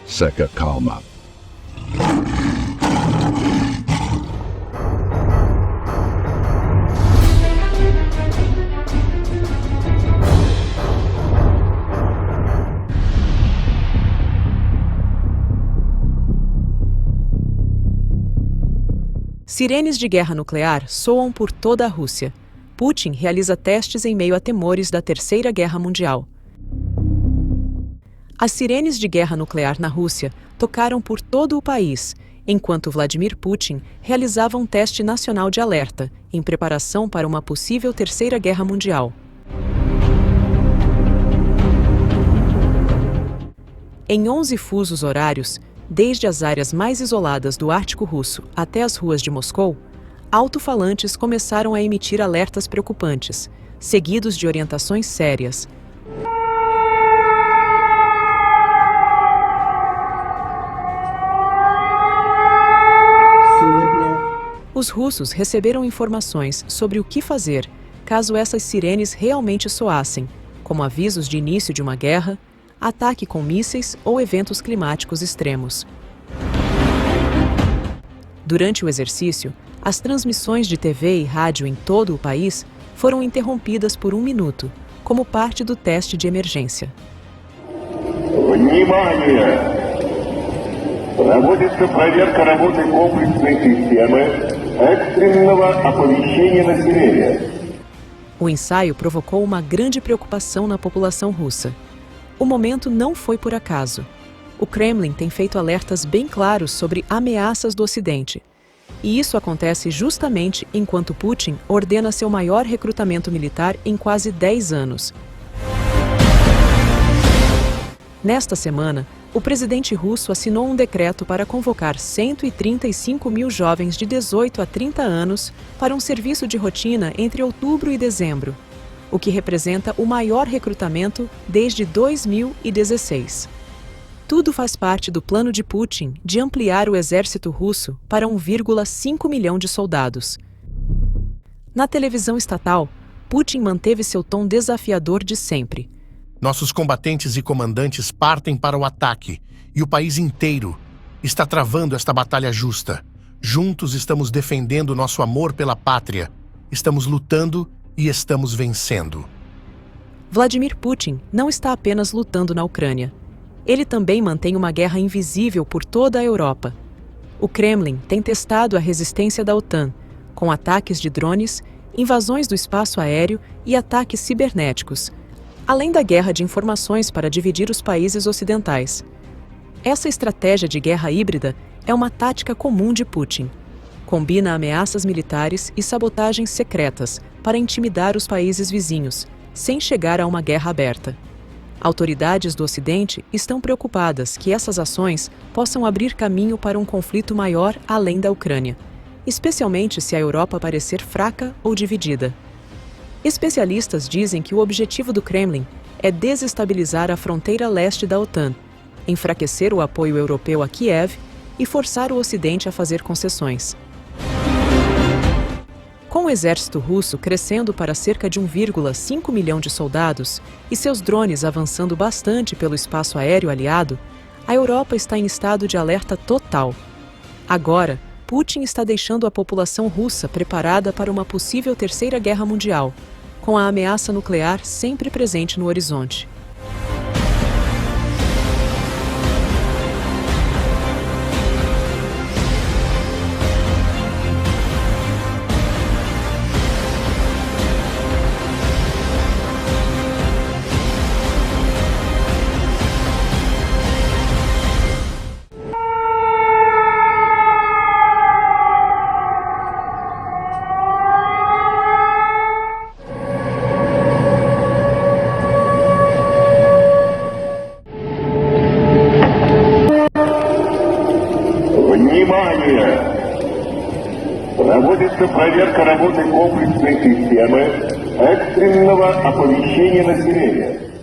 seca calma. Sirenes de guerra nuclear soam por toda a Rússia. Putin realiza testes em meio a temores da Terceira Guerra Mundial. As sirenes de guerra nuclear na Rússia tocaram por todo o país, enquanto Vladimir Putin realizava um teste nacional de alerta, em preparação para uma possível Terceira Guerra Mundial. Em 11 fusos horários, desde as áreas mais isoladas do Ártico Russo até as ruas de Moscou, alto-falantes começaram a emitir alertas preocupantes, seguidos de orientações sérias. Os russos receberam informações sobre o que fazer caso essas sirenes realmente soassem, como avisos de início de uma guerra, ataque com mísseis ou eventos climáticos extremos. Durante o exercício, as transmissões de TV e rádio em todo o país foram interrompidas por 1 minuto, como parte do teste de emergência. Внимание! Проводится проверка работы комплексной системы экстренного оповещения населения. O ensaio provocou uma grande preocupação na população russa. O momento não foi por acaso. O Kremlin tem feito alertas bem claros sobre ameaças do Ocidente. E isso acontece justamente enquanto Putin ordena seu maior recrutamento militar em quase 10 anos. Nesta semana, o presidente russo assinou um decreto para convocar 135 mil jovens de 18 a 30 anos para um serviço de rotina entre outubro e dezembro, o que representa o maior recrutamento desde 2016. Tudo faz parte do plano de Putin de ampliar o exército russo para 1,5 milhão de soldados. Na televisão estatal, Putin manteve seu tom desafiador de sempre. Nossos combatentes e comandantes partem para o ataque, e o país inteiro está travando esta batalha justa. Juntos estamos defendendo nosso amor pela pátria, estamos lutando e estamos vencendo. Vladimir Putin não está apenas lutando na Ucrânia. Ele também mantém uma guerra invisível por toda a Europa. O Kremlin tem testado a resistência da OTAN, com ataques de drones, invasões do espaço aéreo e ataques cibernéticos, além da guerra de informações para dividir os países ocidentais. Essa estratégia de guerra híbrida é uma tática comum de Putin. Combina ameaças militares e sabotagens secretas para intimidar os países vizinhos, sem chegar a uma guerra aberta. Autoridades do Ocidente estão preocupadas que essas ações possam abrir caminho para um conflito maior além da Ucrânia, especialmente se a Europa parecer fraca ou dividida. Especialistas dizem que o objetivo do Kremlin é desestabilizar a fronteira leste da OTAN, enfraquecer o apoio europeu a Kiev e forçar o Ocidente a fazer concessões. Com o exército russo crescendo para cerca de 1,5 milhão de soldados e seus drones avançando bastante pelo espaço aéreo aliado, a Europa está em estado de alerta total. Agora, Putin está deixando a população russa preparada para uma possível Terceira Guerra Mundial, com a ameaça nuclear sempre presente no horizonte. Внимание! Проводится проверка работы комплексной системы экстренного оповещения населения.